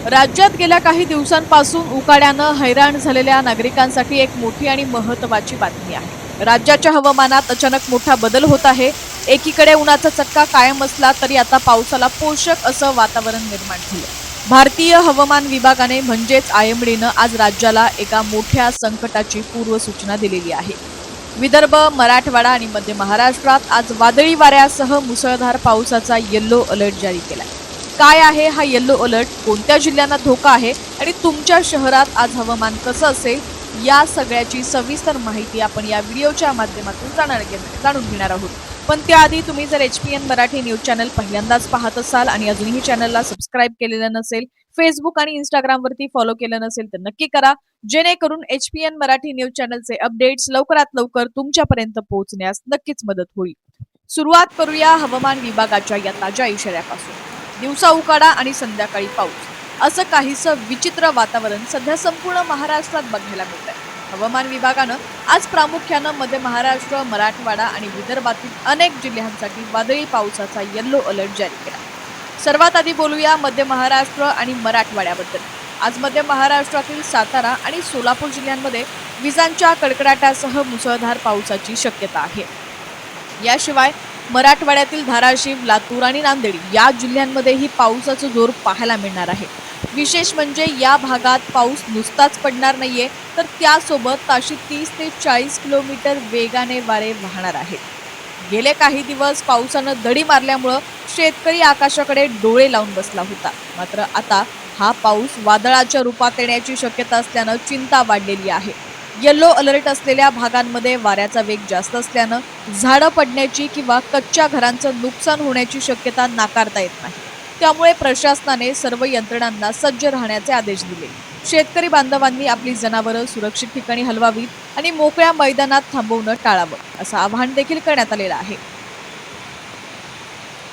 राज्यात गेल्या काही दिवसांपासून उकाड्यानं हैराण झालेल्या नागरिकांसाठी एक मोठी आणि महत्त्वाची बातमी आहे। राज्याच्या हवामानात अचानक मोठा बदल होत आहे। एकीकडे उन्हाचा चटका कायम असला तरी आता पावसाला पोषक असं वातावरण निर्माण झालं। भारतीय हवामान विभागाने म्हणजेच आयएमडीनं आज राज्याला एका मोठ्या संकटाची पूर्वसूचना दिलेली आहे। विदर्भ, मराठवाडा आणि मध्य महाराष्ट्रात आज वादळी वाऱ्यासह मुसळधार पावसाचा येलो अलर्ट जारी केला। काय आहे हा येलो अलर्ट, कोणत्या जिल्ह्यांना धोका आहे आणि तुमच्या शहरात आज हवामान कसं असेल, या सगळ्याची सविस्तर माहिती आपण या व्हिडिओच्या माध्यमातून जाणून घेणार आहोत। पण त्याआधी तुम्ही जर HPN मराठी न्यूज चॅनल पहिल्यांदाच पाहत असाल आणि अजूनही चॅनलला सबस्क्राईब केलेलं नसेल, फेसबुक आणि इंस्टाग्राम वरती फॉलो केलं नसेल तर नक्की करा, जेणेकरून HPN मराठी न्यूज चॅनलचे अपडेट्स लवकरात लवकर तुमच्यापर्यंत पोहोचण्यास नक्कीच मदत होईल। सुरुवात करूया हवामान विभागाच्या या ताज्या इशाऱ्यापासून। दिवसा उकाडा आणि संध्याकाळी पाऊस, असं काहीसं विचित्र वातावरण सध्या संपूर्ण महाराष्ट्रात बघायला मिळतंय। हवामान विभागानं आज प्रामुख्यानं मध्य महाराष्ट्र, मराठवाडा आणि विदर्भातील अनेक जिल्ह्यांसाठी वादळी पावसाचा येलो अलर्ट जारी केला। सर्वात आधी बोलूया मध्य महाराष्ट्र आणि मराठवाड्याबद्दल। आज मध्य महाराष्ट्रातील सातारा आणि सोलापूर जिल्ह्यांमध्ये विजांच्या कडकडाटासह मुसळधार पावसाची शक्यता आहे। याशिवाय मराठवाड्यातील धाराशिव, लातूर आणि नांदेड या जिल्ह्यांमध्येही पावसाचा जोर पाहायला मिळणार आहे। विशेष म्हणजे या भागात पाऊस नुसताच पडणार नाहीये, तर त्यासोबत ताशी 30 ते 40 किलोमीटर वेगाने वारे वाहणार आहेत। गेले काही दिवस पावसानं दडी मारल्यामुळं शेतकरी आकाशाकडे डोळे लावून बसला होता। मात्र आता हा पाऊस वादळाच्या रूपात येण्याची शक्यता असल्यानं चिंता वाढलेली आहे। येलो अलर्ट असलेल्या भागांमध्ये वाऱ्याचा वेग जास्त असल्यानं झाडं पडण्याची किंवा कच्च्या घरांचं नुकसान होण्याची शक्यता नाकारता येत नाही। त्यामुळे प्रशासनाने सर्व यंत्रणांना सज्ज राहण्याचे आदेश दिले। शेतकरी बांधवांनी आपली जनावरं सुरक्षित ठिकाणी हलवावीत आणि मोकळ्या मैदानात थांबवणं टाळावं, असं आवाहन देखील करण्यात आलेलं आहे।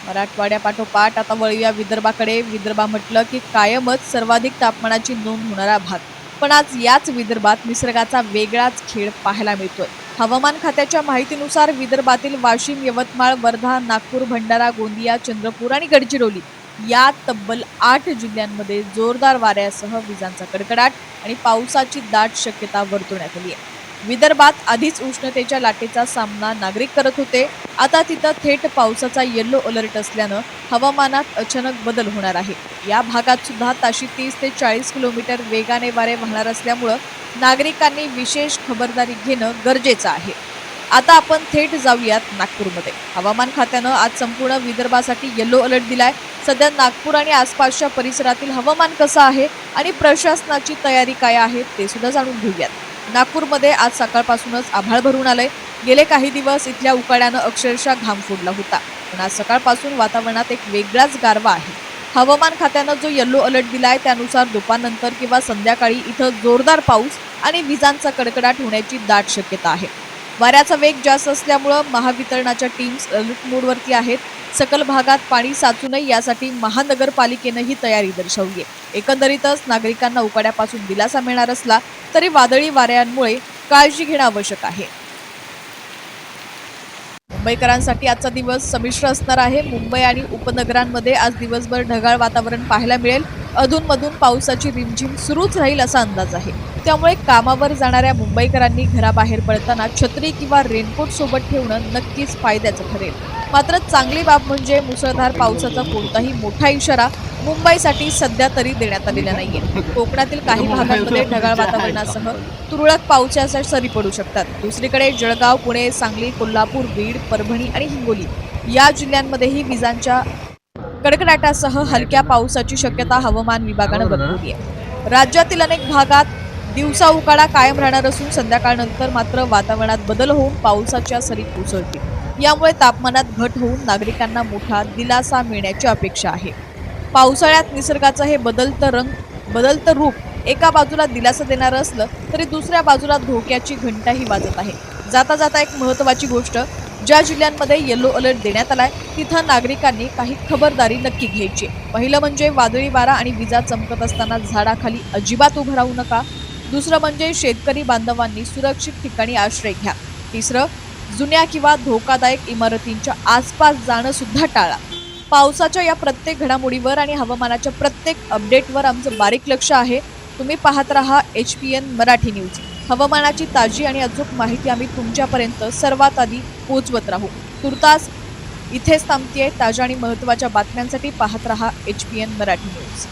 मराठवाड्यापाठोपाठ आता वळूया विदर्भाकडे। विदर्भ म्हटलं की कायमच सर्वाधिक तापमानाची नोंद होणारा भाग, पण आज याच विदर्भात निसर्गाचा वेगळाच खेळ पाहायला मिळतोय। हवामान खात्याच्या माहितीनुसार विदर्भातील वाशिम, यवतमाळ, वर्धा, नागपूर, भंडारा, गोंदिया, चंद्रपूर आणि गडचिरोली या तब्बल 8 जिल्ह्यांमध्ये जोरदार वाऱ्यासह विजांचा कडकडाट आणि पावसाची दाट शक्यता वर्तवण्यात आली आहे। विदर्भात आधीच उष्णतेच्या लाटेचा सामना नागरिक करत होते, आता तिथं थेट पावसाचा येलो अलर्ट असल्यानं हवामानात अचानक बदल होणार आहे। या भागात सुद्धा ताशी 30 ते 40 किलोमीटर वेगाने वारे वाहणार असल्यामुळं नागरिकांनी विशेष खबरदारी घेणं गरजेचं आहे। आता आपण थेट जाऊयात नागपूरमध्ये। हवामान खात्यानं आज संपूर्ण विदर्भासाठी येलो अलर्ट दिलाय। सध्या नागपूर आणि आसपासच्या परिसरातील हवामान कसं आहे आणि प्रशासनाची तयारी काय आहे ते सुद्धा जाणून घेऊयात। नागपूरमध्ये आज सकाळपासूनच आभाळ भरून आलंय। गेले काही दिवस इथल्या उकाड्यानं अक्षरशः घाम फोडला होता, पण आज सकाळपासून वातावरणात एक वेगळाच गारवा आहे। हवामान खात्यानं जो येलो अलर्ट दिलाय त्यानुसार दुपारनंतर किंवा संध्याकाळी इथं जोरदार पाऊस आणि विजांचा कडकडाट होण्याची दाट शक्यता आहे। वाऱ्याचा वेग जास्त असल्यामुळं महावितरणाच्या टीम्स अलर्ट मोडवरती आहेत। सकल भागात पाणी साचू नये यासाठी महानगरपालिकेनं ही तयारी दर्शवली आहे। एकंदरीतच नागरिकांना उकाड्यापासून दिलासा मिळणार असला तरी वादळी वाऱ्यांमुळे काळजी घेणं आवश्यक आहे। मुंबईकरांसाठी आजचा दिवस संमिश्र असणार आहे। मुंबई आणि उपनगरांमध्ये आज दिवसभर ढगाळ वातावरण पाहायला मिळेल। अधूनमधून पावसाची रिमझिम सुरूच राहील असा अंदाज आहे। त्यामुळे कामावर जाणाऱ्या मुंबईकरांनी घराबाहेर पडताना छत्री किंवा रेनकोट सोबत ठेवणं नक्कीच फायद्याचं ठरेल। मात्र चांगली बाब म्हणजे मुसळधार पावसाचा कोणताही मोठा इशारा मुंबईसाठी सध्या तरी देण्यात आलेला नाहीये। कोकणातील काही भागांमध्ये ढगाळ वातावरणासह तुरळक पावसाच्या सरी पडू शकतात। दुसरीकडे जळगाव, पुणे, सांगली, कोल्हापूर, बीड, परभणी आणि हिंगोली या जिल्ह्यांमध्येही विजांच्या कडकडाटासह हलक्या पावसाची शक्यता हवामान विभागानं वर्तवली आहे। राज्यातील अनेक भागात दिवसा उकाडा कायम राहणार असून संध्याकाळनंतर मात्र वातावरणात बदल होऊन पावसाच्या सरी कोसळतील। यामुळे तापमानात घट होऊन नागरिकांना मोठा दिलासा मिळण्याची अपेक्षा आहे। पावसाळ्यात निसर्गाचं हे बदलतं रूप एका बाजूला दिलासा देणारं असलं तरी दुसऱ्या बाजूला धोक्याची घंटाही वाजत आहे। जाता जाता एक महत्त्वाची गोष्ट, ज्या जिल्ह्यांमध्ये येलो अलर्ट देण्यात आलाय तिथं नागरिकांनी काही खबरदारी नक्की घ्यायची। पहिलं म्हणजे वादळी वारा आणि विजा चमकत असताना झाडाखाली अजिबात उभं राहू नका। दुसरं म्हणजे शेतकरी बांधवांनी सुरक्षित ठिकाणी आश्रय घ्या। तिसरं, जुन्या किंवा धोकादायक इमारतींच्या आसपास जाणं सुद्धा टाळा। पावसाच्या या प्रत्येक घडामोडीवर आणि हवामानाच्या प्रत्येक अपडेटवर आमचं बारीक लक्ष आहे. तुम्ही पाहत रहा HPN मराठी न्यूज. हवामानाची ताजी आणि अचूक माहिती आम्ही तुमच्यापर्यंत सर्वात आधी पोहोचवत राहू. तुर्तास इथेच थांबतेय. ताज्या आणि महत्त्वाच्या बातम्यांसाठी पाहत रहा HPN मराठी न्यूज.